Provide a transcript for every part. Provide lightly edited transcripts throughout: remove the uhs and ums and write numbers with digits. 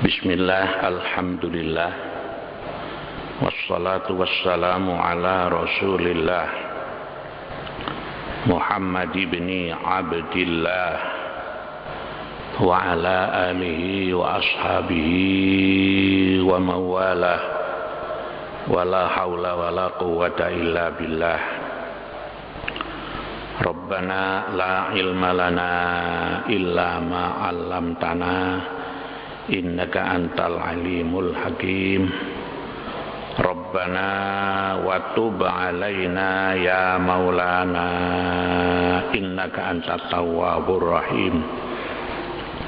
Bismillah, alhamdulillah, wassalatu wassalamu ala rasulillah Muhammad ibni Abdillah wa ala alihi wa ashabihi wa mawalah wa la hawla wa la quwwata illa billah. Rabbana la ilma lana illa ma 'allamtana innaka antal alimul hakim. Rabbana wa tub alaina ya maulana innaka antat tawwabur rahim.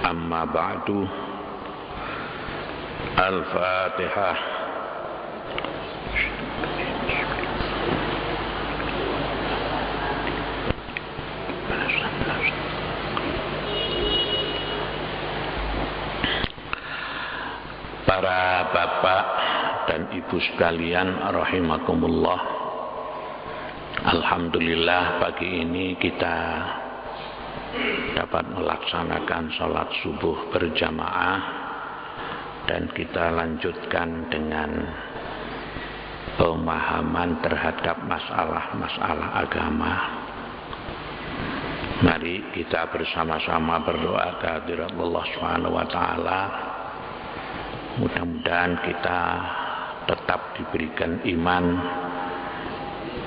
Amma ba'du. Al-Fatihah. Para bapak dan ibu sekalian rahimakumullah, alhamdulillah pagi ini kita dapat melaksanakan sholat subuh berjamaah dan kita lanjutkan dengan pemahaman terhadap masalah-masalah agama. Mari kita bersama-sama berdoa kehadirat Allah Subhanahu wa taala. Mudah-mudahan kita tetap diberikan iman,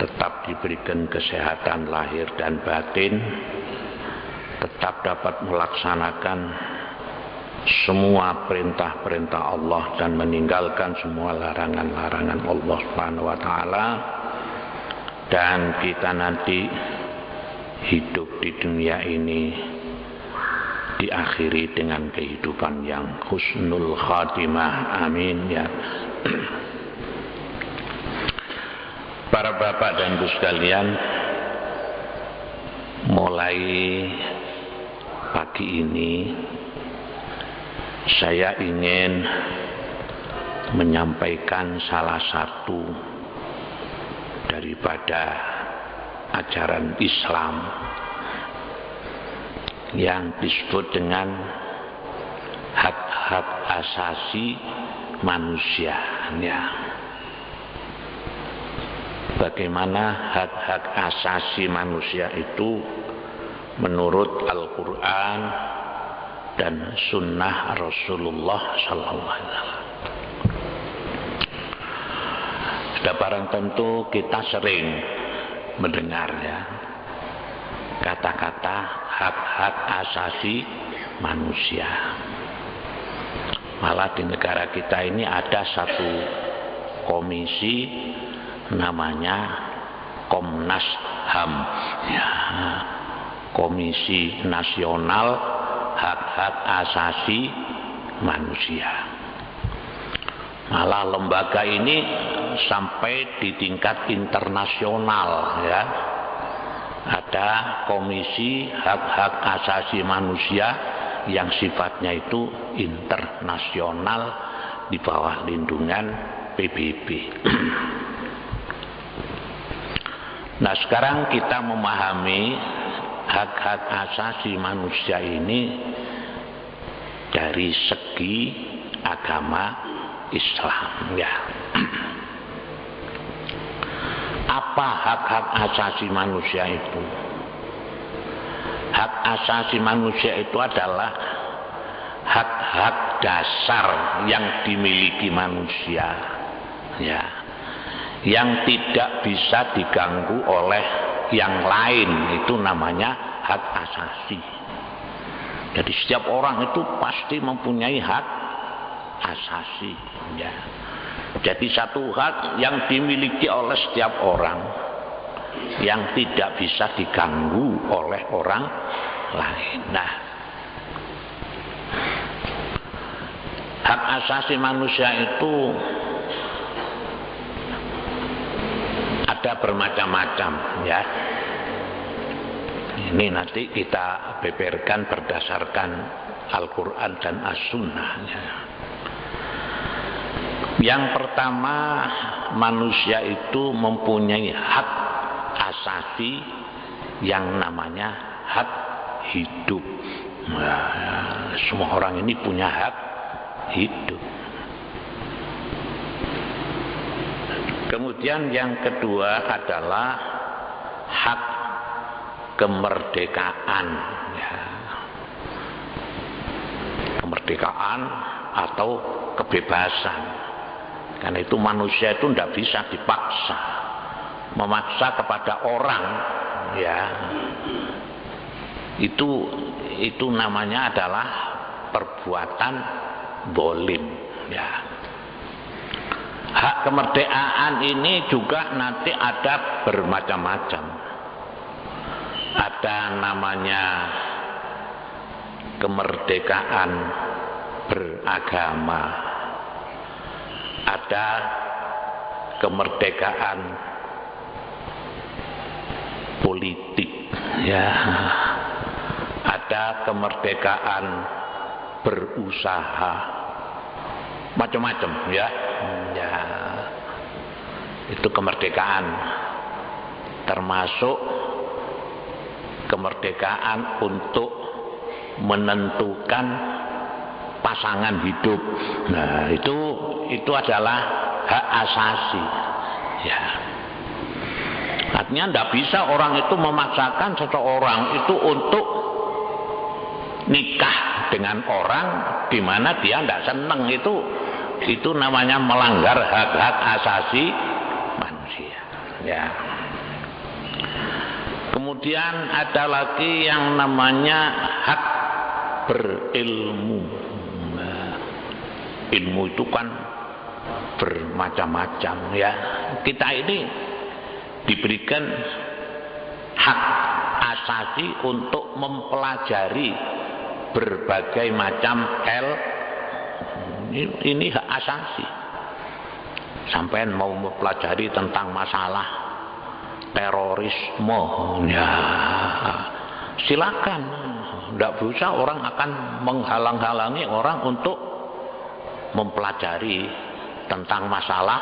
tetap diberikan kesehatan lahir dan batin, tetap dapat melaksanakan semua perintah-perintah Allah dan meninggalkan semua larangan-larangan Allah Subhanahu wa taala, dan kita nanti hidup di dunia ini diakhiri dengan kehidupan yang husnul khatimah, amin ya. Para bapak dan ibu sekalian, mulai pagi ini saya ingin menyampaikan salah satu daripada ajaran Islam yang disebut dengan hak-hak asasi manusia. Bagaimana hak-hak asasi manusia itu menurut Al-Quran dan Sunnah Rasulullah Sallallahu Alaihi Wasallam. Sudah barang tentu kita sering mendengar ya kata-kata hak-hak asasi manusia. Malah di negara kita ini ada satu komisi namanya Komnas HAM ya, Komisi Nasional Hak-Hak Asasi Manusia. Malah lembaga ini sampai di tingkat internasional ya. Ada komisi hak-hak asasi manusia yang sifatnya itu internasional di bawah lindungan PBB. Nah, sekarang kita memahami hak-hak asasi manusia ini dari segi agama Islam ya. Apa hak-hak asasi manusia itu? Hak asasi manusia itu adalah hak-hak dasar yang dimiliki manusia ya, yang tidak bisa diganggu oleh yang lain. Itu namanya hak asasi. Jadi setiap orang itu pasti mempunyai hak asasi ya. Jadi satu hak yang dimiliki oleh setiap orang yang tidak bisa diganggu oleh orang lain. Nah, hak asasi manusia itu ada bermacam-macam ya. Ini nanti kita beberkan berdasarkan Al-Quran dan As-Sunnah ya. Yang pertama, manusia itu mempunyai hak asasi yang namanya hak hidup. Nah, semua orang ini punya hak hidup. Kemudian yang kedua adalah hak kemerdekaan, ya. Kemerdekaan atau kebebasan. Karena itu manusia itu tidak bisa dipaksa, memaksa kepada orang, ya. Itu namanya adalah perbuatan zalim, ya. Hak kemerdekaan ini juga nanti ada bermacam-macam. Ada namanya kemerdekaan beragama, ada kemerdekaan politik, ya, ada kemerdekaan berusaha, macam-macam, ya. Ya, itu kemerdekaan, termasuk kemerdekaan untuk menentukan pasangan hidup. Nah, itu adalah hak asasi, ya. Artinya tidak bisa orang itu memaksakan seseorang itu untuk nikah dengan orang di mana dia tidak senang. Itu namanya melanggar hak-hak asasi manusia, ya. Kemudian ada lagi yang namanya hak berilmu. Nah, ilmu itu kan bermacam-macam, ya. Kita ini diberikan hak asasi untuk mempelajari berbagai macam ini hak asasi. Sampai mau mempelajari tentang masalah terorisme, ya, silakan. Tidak bisa orang akan menghalang-halangi orang untuk mempelajari tentang masalah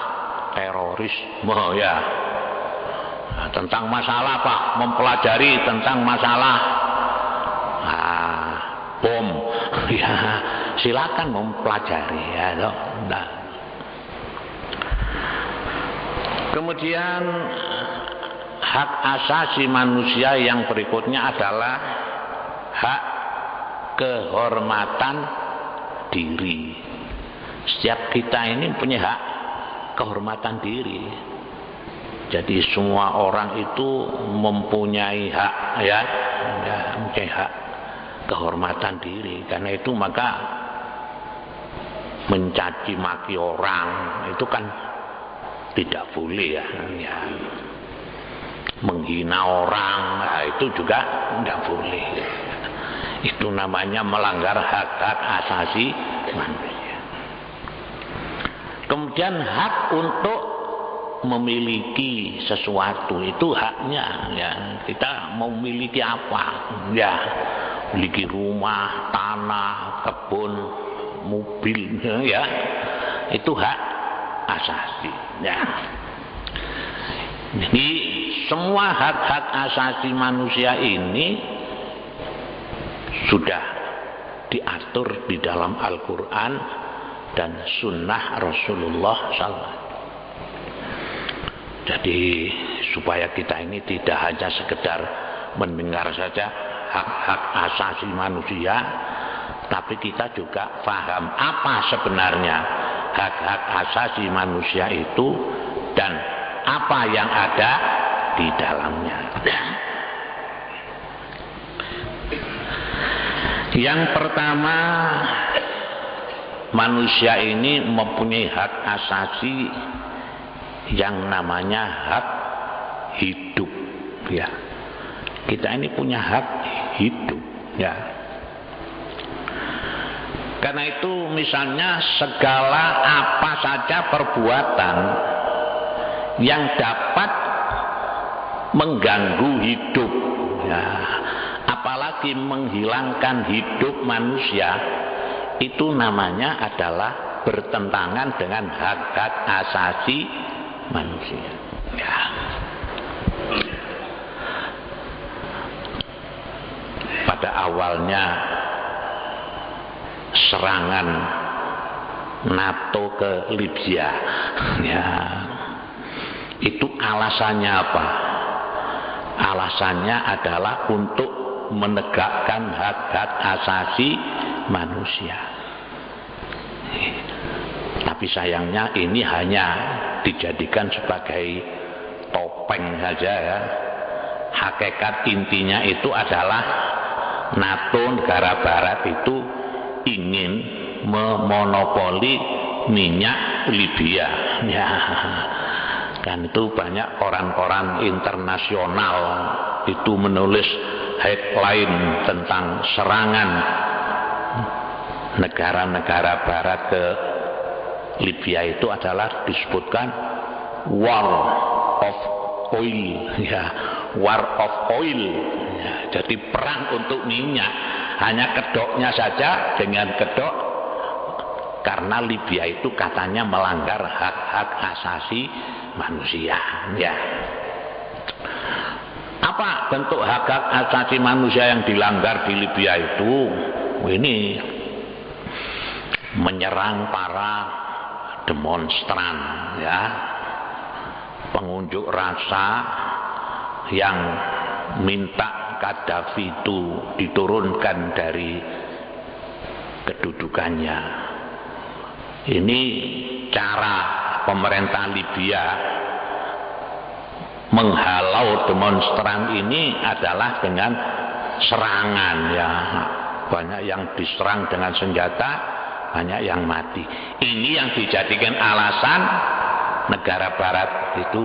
terorisme, ya. Nah, tentang masalah apa? Mempelajari tentang masalah bom, ya, silakan mempelajari, ya. Nah. Kemudian hak asasi manusia yang berikutnya adalah hak kehormatan diri. Setiap kita ini punya hak kehormatan diri. Jadi semua orang itu mempunyai hak, ya, mempunyai hak kehormatan diri. Karena itu maka mencaci maki orang itu kan tidak boleh, ya. Menghina orang, nah, itu juga tidak boleh. Itu namanya melanggar hak-hak asasi manusia. Kemudian hak untuk memiliki sesuatu itu haknya, ya. Kita mau memiliki apa, ya, memiliki rumah, tanah, kebun, mobil, ya, itu hak asasi, ya. Jadi semua hak-hak asasi manusia ini sudah diatur di dalam Al-Quran dan Sunnah Rasulullah SAW. Jadi supaya kita ini tidak hanya sekedar mendengar saja hak-hak asasi manusia, tapi kita juga paham apa sebenarnya hak-hak asasi manusia itu dan apa yang ada di dalamnya. Yang pertama, manusia ini mempunyai hak asasi yang namanya hak hidup, ya. Kita ini punya hak hidup, ya. Karena itu misalnya segala apa saja perbuatan yang dapat mengganggu hidup, ya, apalagi menghilangkan hidup manusia, itu namanya adalah bertentangan dengan hak-hak asasi manusia, ya. Pada awalnya serangan NATO ke Libya. Ya. Itu alasannya apa? Alasannya adalah untuk menegakkan hak-hak asasi manusia. Tapi sayangnya ini hanya dijadikan sebagai topeng saja ya. Hakikat intinya itu adalah NATO, negara barat itu ingin memonopoli minyak Libya ya. Dan itu banyak koran-koran internasional itu menulis headline tentang serangan negara-negara barat ke Libya itu adalah disebutkan war of oil ya, war of oil ya, jadi perang untuk minyak. Hanya kedoknya saja dengan kedok, karena Libya itu katanya melanggar hak-hak asasi manusia ya. Apa bentuk hak-hak asasi manusia yang dilanggar di Libya itu? Ini menyerang para demonstran ya, pengunjuk rasa yang minta Gaddafi itu diturunkan dari kedudukannya. Ini cara pemerintah Libya menghalau demonstran ini adalah dengan serangan ya. Banyak yang diserang dengan senjata, banyak yang mati. Ini yang dijadikan alasan negara barat itu,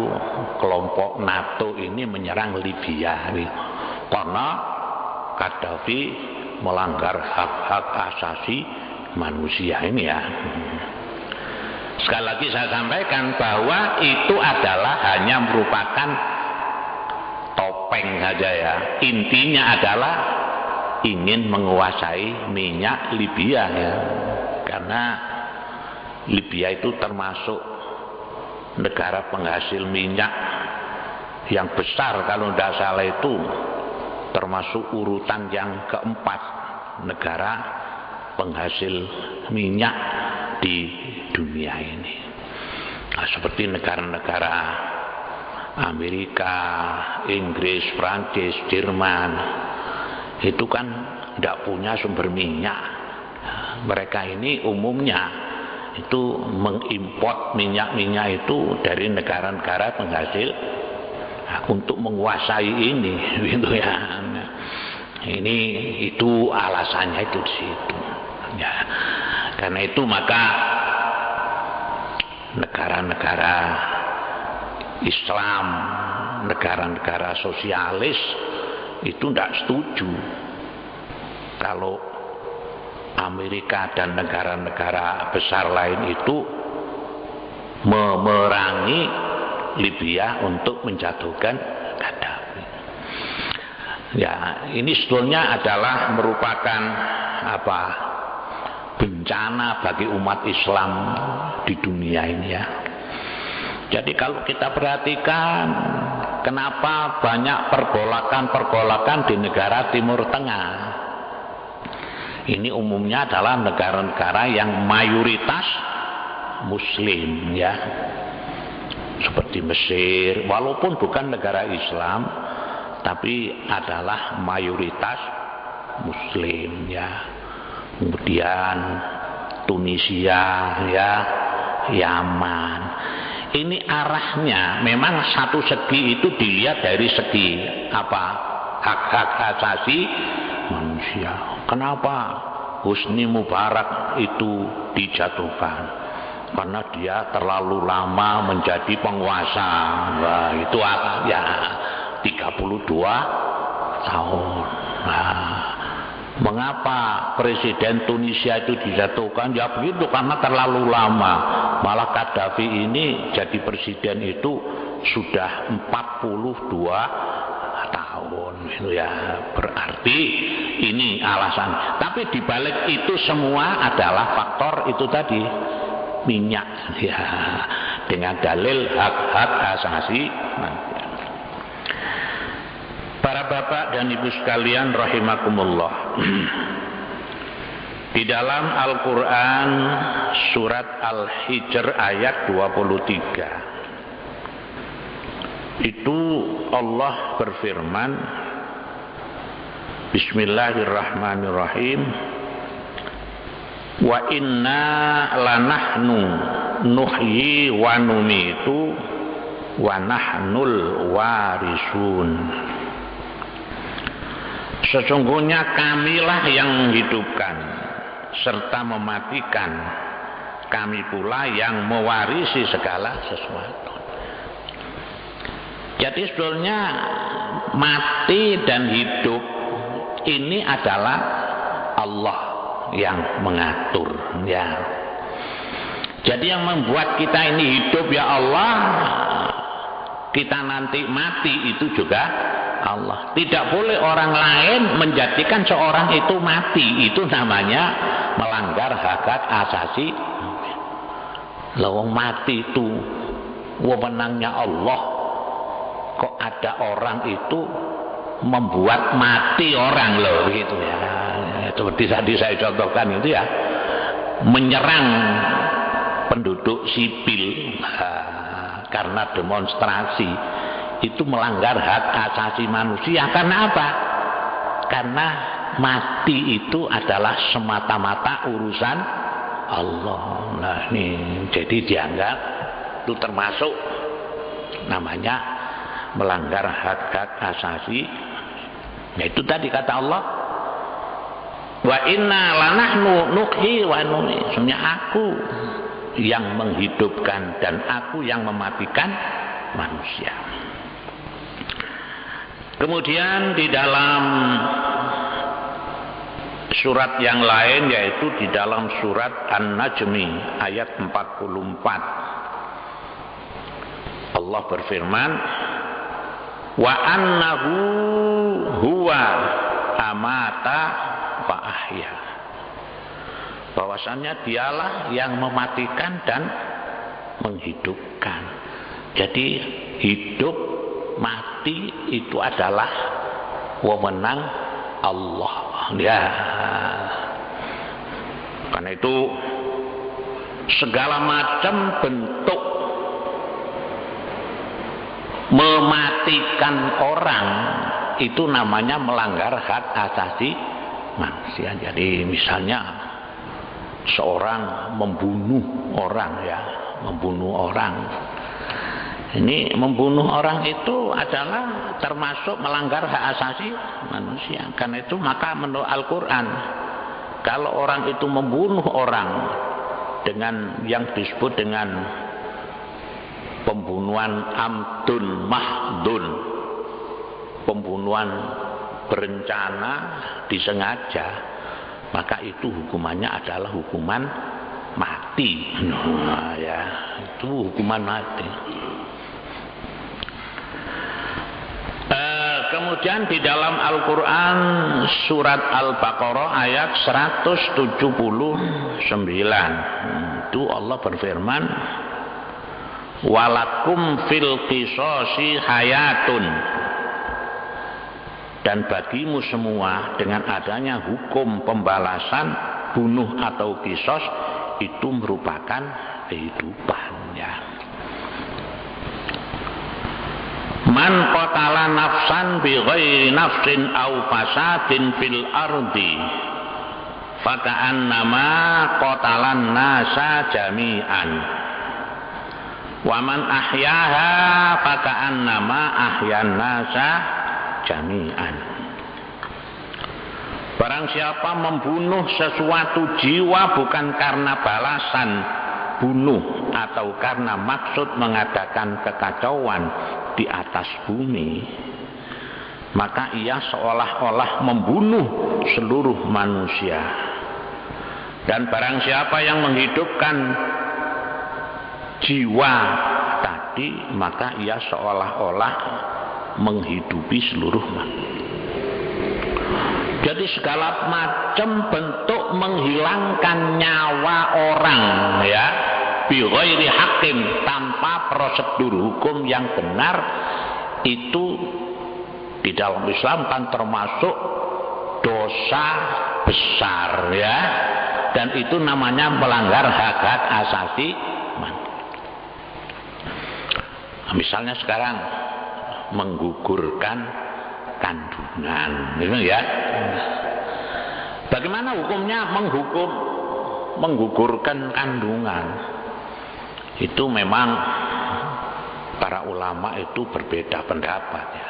kelompok NATO ini menyerang Libya karena Gaddafi melanggar hak-hak asasi manusia ini ya. Sekali lagi saya sampaikan bahwa itu adalah hanya merupakan topeng saja ya. Intinya adalah ingin menguasai minyak Libya ya. Karena Libya itu termasuk negara penghasil minyak yang besar, kalau tidak salah itu termasuk urutan yang keempat negara penghasil minyak di dunia ini. Nah, seperti negara-negara Amerika, Inggris, Prancis, Jerman itu kan tidak punya sumber minyak. Mereka ini umumnya itu mengimport minyak-minyak itu dari negara-negara penghasil untuk menguasai ini gitu ya. Ini itu alasannya itu di situ ya. Karena itu maka negara-negara Islam, negara-negara sosialis itu tidak setuju kalau Amerika dan negara-negara besar lain itu memerangi Libya untuk menjatuhkan Gaddafi. Ya, ini sebetulnya adalah merupakan apa? Bencana bagi umat Islam di dunia ini ya. Jadi kalau kita perhatikan kenapa banyak pergolakan-pergolakan di negara Timur Tengah. Ini umumnya adalah negara-negara yang mayoritas Muslim ya. Seperti Mesir, walaupun bukan negara Islam, tapi adalah mayoritas Muslim ya. Kemudian Tunisia ya, Yaman. Ini arahnya memang satu segi itu dilihat dari segi apa? Hak-hak asasi manusia. Kenapa Husni Mubarak itu dijatuhkan? Karena dia terlalu lama menjadi penguasa. Nah, itu ya 32 tahun. Nah, mengapa Presiden Tunisia itu dijatuhkan? Ya begitu, karena terlalu lama. Malah Gaddafi ini jadi presiden itu sudah 42 tahun itu ya. Berarti ini alasan. Tapi dibalik itu semua adalah faktor itu tadi, minyak ya, dengan dalil hak-hak asasi manusia. Para bapak dan ibu sekalian rahimakumullah, Di dalam Al-Quran surat Al-Hijr ayat 23 itu Allah berfirman, Bismillahirrahmanirrahim, wa inna lanahnu nuhyi wa numitu wa nahnul warisun. Sesungguhnya kamilah yang menghidupkan serta mematikan, kami pula yang mewarisi segala sesuatu. Jadi sebetulnya mati dan hidup ini adalah Allah yang mengatur, ya. Jadi yang membuat kita ini hidup ya Allah, kita nanti mati itu juga Allah. Tidak boleh orang lain menjadikan seorang itu mati. Itu namanya melanggar hak asasi. Lawang mati itu wewenangnya Allah. Kok ada orang itu membuat mati orang loh, gitu ya. Seperti tadi saya contohkan itu ya, menyerang penduduk sipil karena demonstrasi. Itu melanggar hak asasi manusia. Karena apa? Karena mati itu adalah semata-mata urusan Allah. Nah ini jadi dianggap itu termasuk namanya melanggar hak asasi. Nah itu tadi kata Allah, wa inna lanahnu nuhyi wa numitu. Sebenarnya aku yang menghidupkan dan aku yang mematikan manusia. Kemudian di dalam surat yang lain, yaitu di dalam surat An-Najmi ayat 44, Allah berfirman, wa annahu huwa amata wa ahya. Bahwasannya dialah yang mematikan dan menghidupkan. Jadi hidup mati itu adalah wewenang Allah, ya. Karena itu segala macam bentuk mematikan orang itu namanya melanggar hak asasi manusia. Jadi misalnya seorang membunuh orang, ya, membunuh orang. Ini membunuh orang itu adalah termasuk melanggar hak asasi manusia. Karena itu maka menurut Al-Quran, kalau orang itu membunuh orang dengan yang disebut dengan pembunuhan amdun mahdun, pembunuhan berencana disengaja, maka itu hukumannya adalah hukuman mati. Nah, ya, itu hukuman mati. Kemudian di dalam Al-Quran surat Al-Baqarah ayat 179 itu Allah berfirman, walakum fil qisasi hayatun, dan bagimu semua dengan adanya hukum pembalasan bunuh atau kisos itu merupakan kehidupan, ya. Man qatala nafsan bi ghairi nafsin aw fasadin fil ardi faka'annama qatalan nasa jami'an wa man ahyaha faka'annama ahyan nasa jami'an. Barang siapa membunuh sesuatu jiwa bukan karena balasan bunuh atau karena maksud mengadakan kekacauan di atas bumi, maka ia seolah-olah membunuh seluruh manusia. Dan barang siapa yang menghidupkan jiwa tadi, maka ia seolah-olah menghidupi seluruh manusia. Jadi segala macam bentuk menghilangkan nyawa orang, ya, bi ghairi hakim, tanpa prosedur hukum yang benar, itu di dalam Islam kan termasuk dosa besar ya, dan itu namanya melanggar hak-hak asasi manusia. Misalnya sekarang menggugurkan kandungan, gitu ya. Bagaimana hukumnya menggugurkan kandungan? Itu memang para ulama itu berbeda pendapat ya.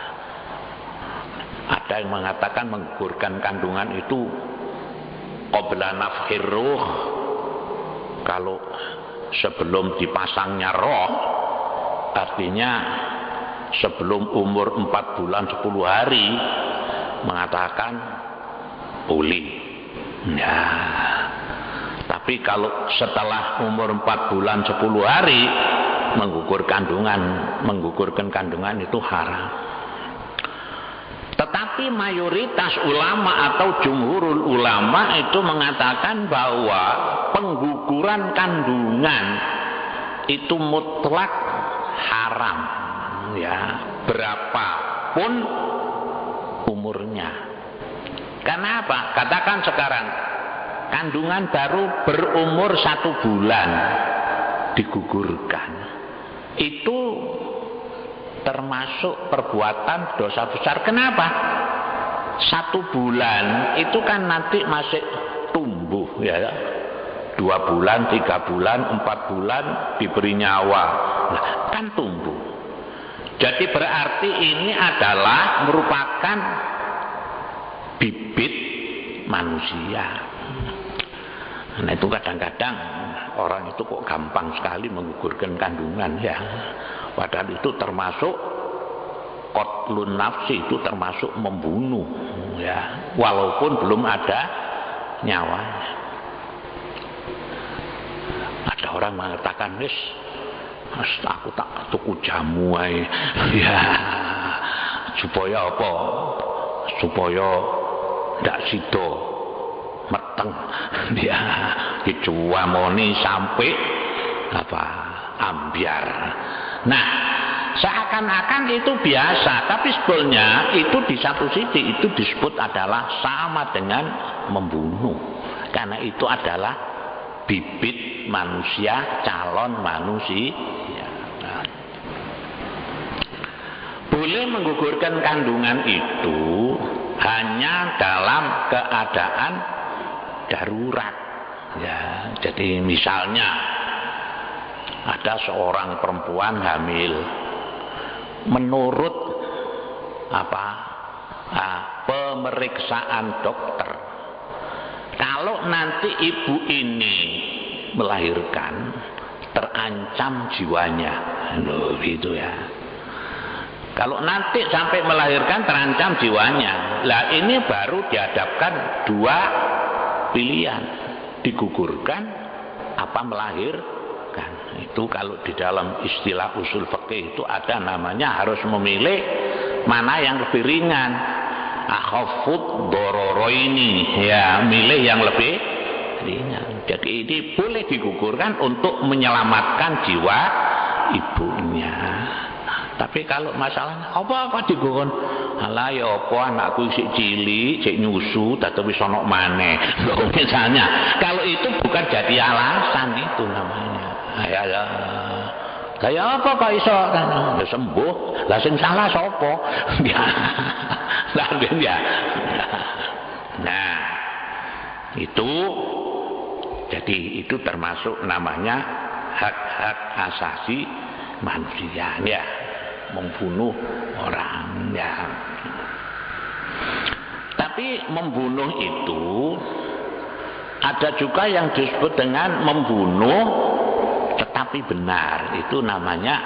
Ada yang mengatakan menggugurkan kandungan itu qabla nafkhir ruh, kalau sebelum dipasangnya roh, artinya sebelum umur 4 bulan 10 hari, mengatakan boleh ya. Tapi kalau setelah umur 4 bulan 10 hari menggugurkan kandungan itu haram. Tetapi mayoritas ulama atau jumhurul ulama itu mengatakan bahwa pengguguran kandungan itu mutlak haram ya, berapapun umurnya. Karena apa? Katakan sekarang kandungan baru berumur 1 bulan digugurkan, itu termasuk perbuatan dosa besar. Kenapa? 1 bulan itu kan nanti masih tumbuh ya, 2 bulan, 3 bulan, 4 bulan diberi nyawa, nah, kan tumbuh. Jadi berarti ini adalah merupakan bibit manusia. Nah itu kadang-kadang orang itu kok gampang sekali menggugurkan kandungan ya. Padahal itu termasuk qatlun nafsi, itu termasuk membunuh ya, walaupun belum ada nyawanya. Ada orang mengatakan, wis aku tak tuku jamu ae ya, supaya apa? Supaya ndak sido meteng dia dicuamoni sampai apa ambiar. Nah, seakan-akan itu biasa, tapi sebetulnya itu di satu sisi itu disebut adalah sama dengan membunuh, karena itu adalah bibit manusia, calon manusia. Nah, boleh menggugurkan kandungan itu hanya dalam keadaan darurat ya. Jadi misalnya ada seorang perempuan hamil, menurut pemeriksaan dokter, kalau nanti ibu ini melahirkan terancam jiwanya, gitu ya. Kalau nanti sampai melahirkan terancam jiwanya, lah ini baru dihadapkan 2 pilihan, digugurkan apa melahirkan. Itu kalau di dalam istilah usul fikih itu ada namanya harus memilih mana yang lebih ringan, akhafud dororoini ya, milih yang lebih ringan. Jadi ini boleh digugurkan untuk menyelamatkan jiwa ibunya. Tapi kalau masalahnya apa digugurkan, alah ya apa anakku isih cilik, sik nyusu, tapi sono maneh. Loh, misalnya, kalau itu bukan jadi alasan itu namanya. Ya apa kok iso kan? Ya sembuh. Lah sing salah sapa? Ya. Lah ya. Nah, itu jadi itu termasuk namanya hak-hak asasi manusia ya. Membunuh orang ya. Tapi membunuh itu ada juga yang disebut dengan membunuh tetapi benar, itu namanya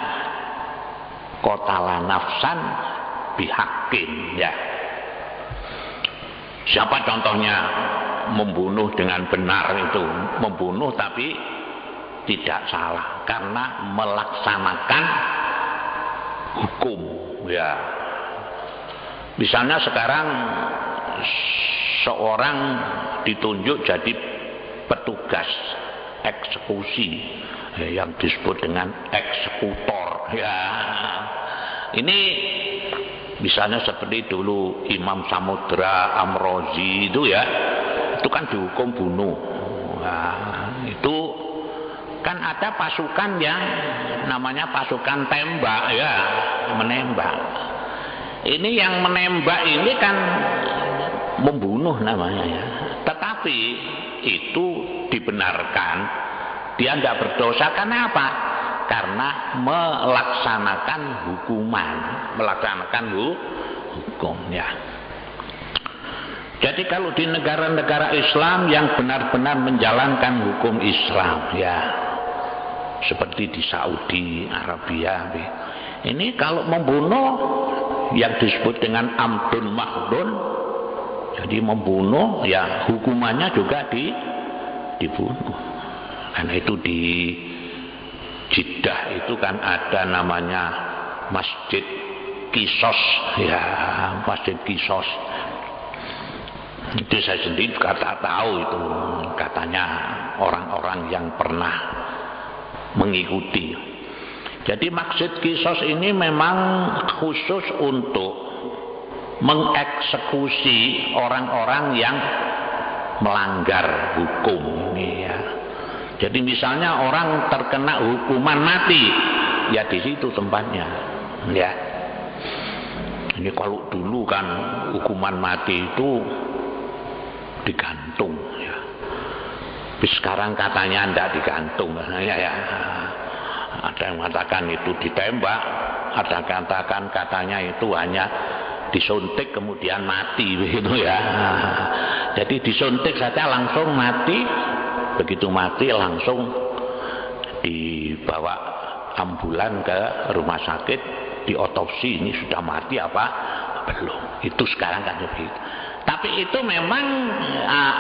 qatala nafsan bihaqqin ya. Siapa contohnya membunuh dengan benar itu? Membunuh tapi tidak salah karena melaksanakan hukum ya. Misalnya sekarang seorang ditunjuk jadi petugas eksekusi yang disebut dengan eksekutor ya. Ini misalnya seperti dulu Imam Samudra Amrozi itu ya, itu kan dihukum bunuh. Nah, itu kan ada pasukan yang namanya pasukan tembak ya, menembak. Ini yang menembak ini kan membunuh namanya ya. Tetapi itu dibenarkan, dia tidak berdosa. Karena apa? Karena melaksanakan hukuman, melaksanakan hukum ya. Jadi kalau di negara-negara Islam yang benar-benar menjalankan hukum Islam ya, seperti di Saudi Arabia, ini kalau membunuh yang disebut dengan amdun mahdun, jadi membunuh ya hukumannya juga dibunuh. Karena itu di Jeddah itu kan ada namanya Masjid Qisas ya, Masjid Qisas. Itu saya sendiri juga tak tahu itu, katanya orang-orang yang pernah mengikuti. Jadi Masjid Qisas ini memang khusus untuk mengeksekusi orang-orang yang melanggar hukum ya. Jadi misalnya orang terkena hukuman mati, ya di situ tempatnya ya. Ini kalau dulu kan hukuman mati itu digantung ya. Tapi sekarang katanya tidak digantung ya, ya. Ada yang mengatakan itu ditembak, ada yang katakan katanya itu hanya disuntik kemudian mati begitu ya. Jadi disuntik saja langsung mati, begitu mati langsung dibawa ambulan ke rumah sakit, diotopsi ini sudah mati apa belum. Itu sekarang kan begitu. Tapi itu memang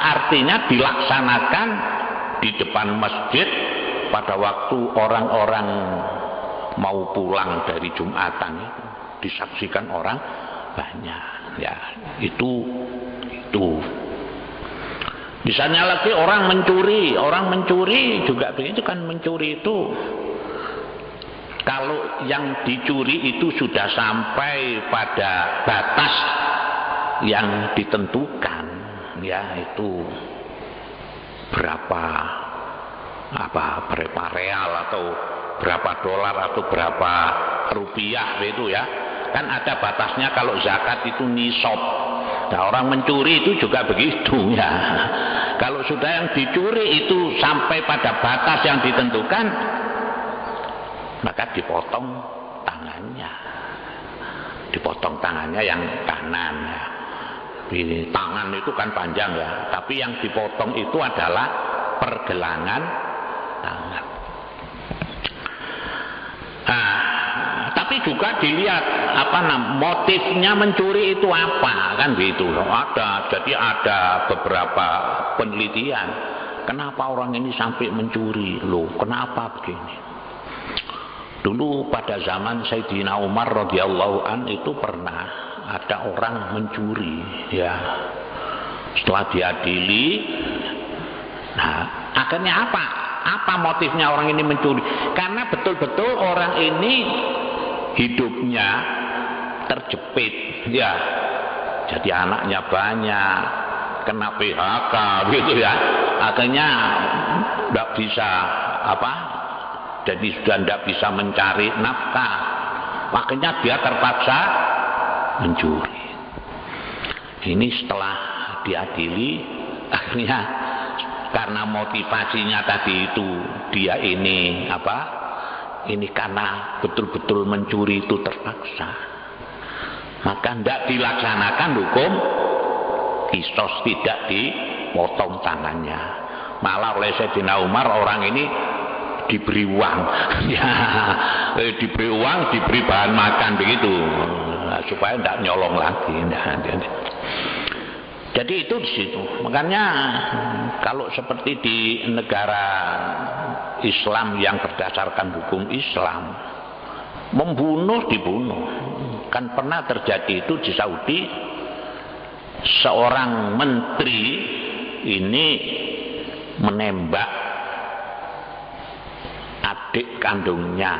artinya dilaksanakan di depan masjid pada waktu orang-orang mau pulang dari Jumatan, disaksikan orang banyak ya. Itu misalnya lagi orang mencuri juga begitu kan. Mencuri itu kalau yang dicuri itu sudah sampai pada batas yang ditentukan ya, itu berapa real atau berapa dolar atau berapa rupiah itu ya, kan ada batasnya. Kalau zakat itu nisab. Nah, orang mencuri itu juga begitu ya. Kalau sudah yang dicuri itu sampai pada batas yang ditentukan, maka dipotong tangannya yang kanan ya. Ini tangan itu kan panjang ya, tapi yang dipotong itu adalah pergelangan tangan. Nah, tapi juga dilihat motifnya mencuri itu apa kan gitu loh. Jadi ada beberapa penelitian. Kenapa orang ini sampai mencuri? Loh, kenapa begini? Dulu pada zaman Sayyidina Umar radhiyallahu an itu pernah ada orang mencuri ya. Setelah diadili, nah akhirnya apa motifnya orang ini mencuri? Karena betul-betul orang ini hidupnya terjepit ya. Jadi anaknya banyak, kena PHK gitu ya. Akhirnya tidak bisa jadi sudah tidak bisa mencari nafkah. Makanya dia terpaksa mencuri. Ini setelah diadili, akhirnya karena motivasinya tadi itu dia ini ini karena betul-betul mencuri itu terpaksa, maka tidak dilaksanakan hukum qisas, tidak dipotong tangannya. Malah oleh Sayyidina Umar orang ini diberi uang ya, diberi uang, diberi bahan makan begitu supaya tidak nyolong lagi. Jadi itu di situ. Makanya kalau seperti di negara Islam yang berdasarkan hukum Islam, membunuh dibunuh. Kan pernah terjadi itu di Saudi, seorang menteri ini menembak adik kandungnya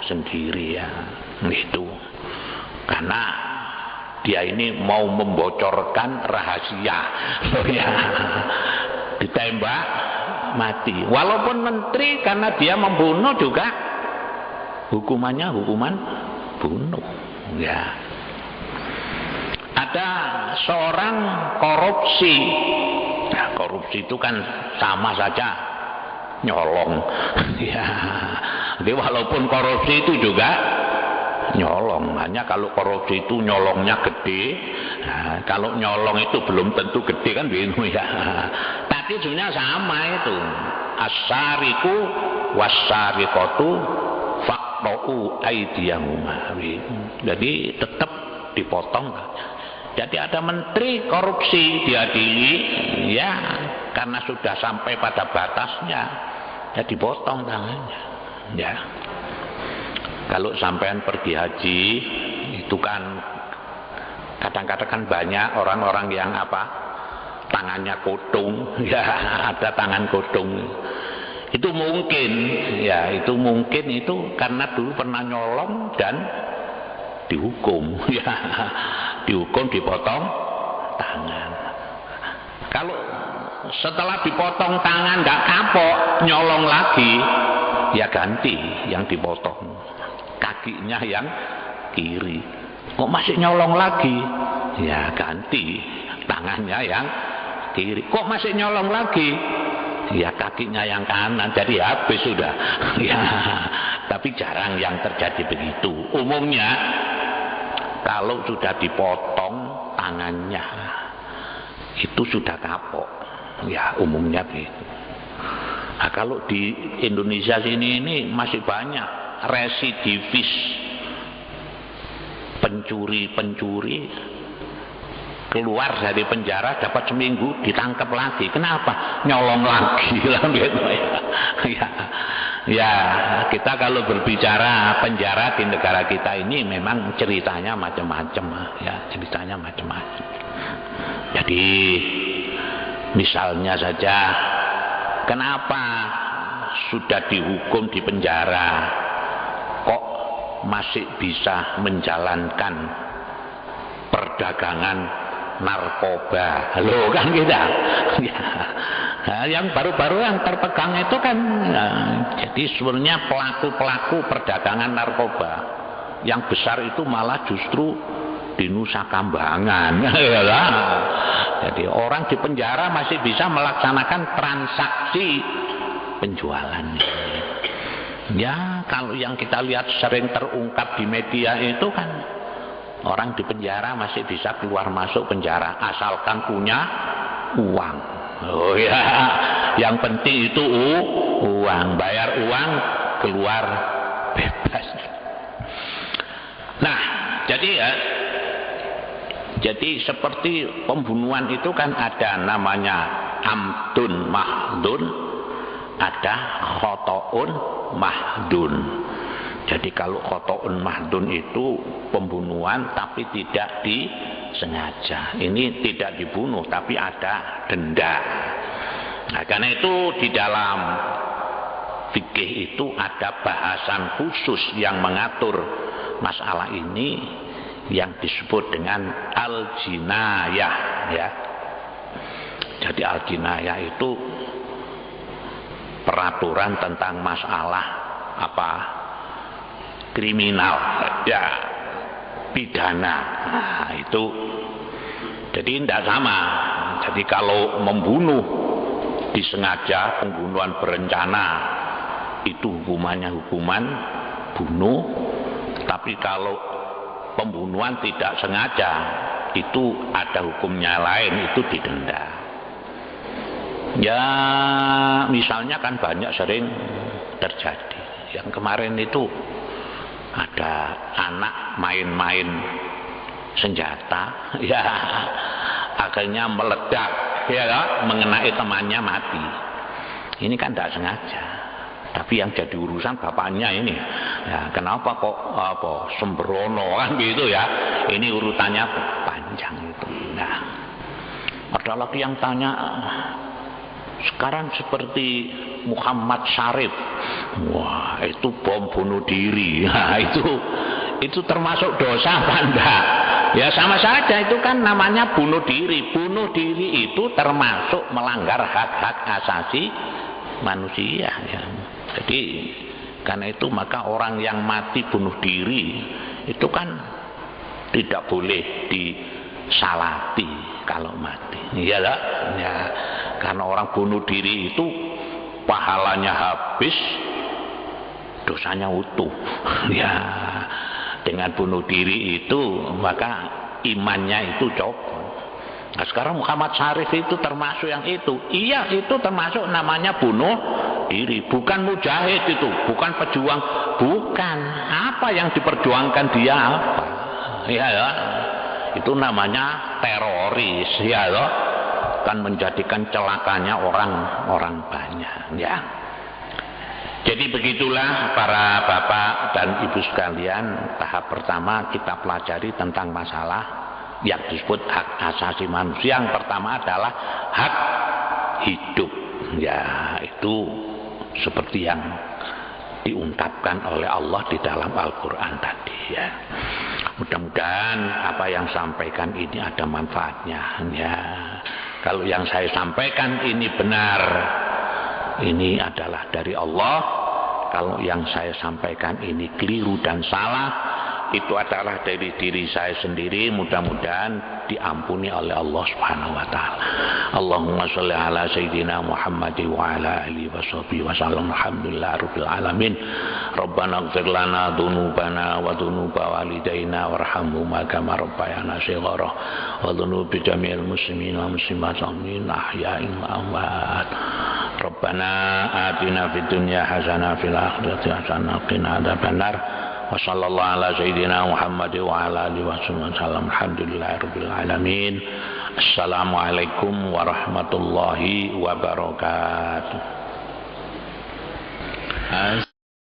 sendiri ya, itu karena dia ini mau membocorkan rahasia. Oh ya, ditembak mati. Walaupun menteri, karena dia membunuh juga hukumannya hukuman bunuh. Ya. Ada seorang korupsi. Nah, korupsi itu kan sama saja nyolong. Ya. Jadi walaupun korupsi itu juga nyolong, hanya kalau korupsi itu nyolongnya gede, nah, kalau nyolong itu belum tentu gede kan begitu ya. Tapi sebenarnya sama itu, as-sariqu was-sariqatu faqta'u aydiyahuma. Jadi tetap dipotong. Jadi ada menteri korupsi diadili, ya karena sudah sampai pada batasnya, ya dipotong tangannya. Ya. Kalau sampean pergi haji, itu kan kadang-kadang kan banyak orang-orang yang apa, tangannya kodong, ya ada tangan kodong. Itu mungkin, ya itu mungkin itu karena dulu pernah nyolong dan dihukum, ya dihukum dipotong tangan. Kalau setelah dipotong tangan nggak kapok, nyolong lagi, ya ganti yang dipotong. Kakinya yang kiri, kok masih nyolong lagi, ya ganti tangannya yang kiri. Kok masih nyolong lagi, ya kakinya yang kanan. Jadi habis sudah. Ya, tapi jarang yang terjadi begitu. Umumnya kalau sudah dipotong tangannya itu sudah kapok, ya umumnya begitu. Nah, kalau di Indonesia sini ini masih banyak residivis, pencuri keluar dari penjara dapat seminggu ditangkap lagi. Kenapa? Nyolong lagi lah gitu ya. Ya kita kalau berbicara penjara di negara kita ini memang ceritanya macam-macam ya, ceritanya macam-macam. Jadi misalnya saja, kenapa sudah dihukum di penjara kok masih bisa menjalankan perdagangan narkoba? Loh kan kita ya. Nah, yang baru-baru yang terpegang itu kan jadi sebenarnya pelaku-pelaku perdagangan narkoba yang besar itu malah justru di Nusa Kambangan. Jadi orang di penjara masih bisa melaksanakan transaksi penjualan. Ya kalau yang kita lihat sering terungkap di media itu kan orang di penjara masih bisa keluar masuk penjara asalkan punya uang. Oh ya, yang penting itu uang, bayar uang keluar bebas. Nah jadi seperti pembunuhan itu kan ada namanya amdun mahdun, ada khotoun mahdun. Jadi kalau khotoun mahdun itu pembunuhan tapi tidak disengaja. Ini tidak dibunuh tapi ada denda. Nah, karena itu di dalam fikih itu ada bahasan khusus yang mengatur masalah ini yang disebut dengan al-jinayah ya. Jadi al-jinayah itu peraturan tentang masalah apa kriminal ya, pidana. Nah, itu jadi tidak sama. Jadi kalau membunuh disengaja, pembunuhan berencana, itu hukumannya hukuman bunuh. Tapi kalau pembunuhan tidak sengaja, itu ada hukumnya lain, itu didenda. Ya misalnya kan banyak sering terjadi. Yang kemarin itu ada anak main-main senjata, ya akhirnya meledak, ya mengenai temannya mati. Ini kan tidak sengaja. Tapi yang jadi urusan bapaknya ini, ya kenapa kok apa sembrono kan gitu ya? Ini urutannya panjang itu. Nah, ada lagi yang tanya, sekarang seperti Muhammad Syarif, wah itu bom bunuh diri, nah, itu termasuk dosa apa enggak? Ya sama saja, itu kan namanya bunuh diri. Bunuh diri itu termasuk melanggar hak-hak asasi manusia ya. Jadi karena itu maka orang yang mati bunuh diri itu kan tidak boleh disalati kalau mati. Iya lah. Ya, karena orang bunuh diri itu pahalanya habis, dosanya utuh. Ya, dengan bunuh diri itu maka imannya itu copot. Nah, sekarang Muhammad Syarif itu termasuk yang itu. Iya, itu termasuk namanya bunuh diri, bukan mujahid itu, bukan pejuang, bukan. Apa yang diperjuangkan dia apa? Ya, ya. Itu namanya teroris, ya loh. Kan menjadikan celakanya orang banyak, ya. Jadi begitulah para bapak dan ibu sekalian, tahap pertama kita pelajari tentang masalah yang disebut hak asasi manusia. Yang pertama adalah hak hidup. Ya, itu seperti yang diungkapkan oleh Allah di dalam Al-Quran tadi ya. Mudah-mudahan apa yang sampaikan ini ada manfaatnya ya. Kalau yang saya sampaikan ini benar, ini adalah dari Allah. Kalau yang saya sampaikan ini keliru dan salah, itu adalah dari diri saya sendiri. Mudah-mudahan diampuni oleh Allah Subhanahu wa taala. Allahumma shalli ala sayyidina Muhammad wa ala alihi washabihi wasallam. Alhamdulillahirabbil alamin. Rabbana ighfir lana dzunubana wa dzunuba walidaina warhamhuma kama rabbayana shighara wa dzunubi jami'il muslimin wa muslimat ahya'in wa amwat. Rabbana atina fid dunya hasanah fil akhirati hasanah wa qina adzabannar. Wa sallallahu ala sayyidina Muhammad wa ala alihi wasallam. Alhamdulillahirabbil alamin. Assalamualaikum warahmatullahi wabarakatuh.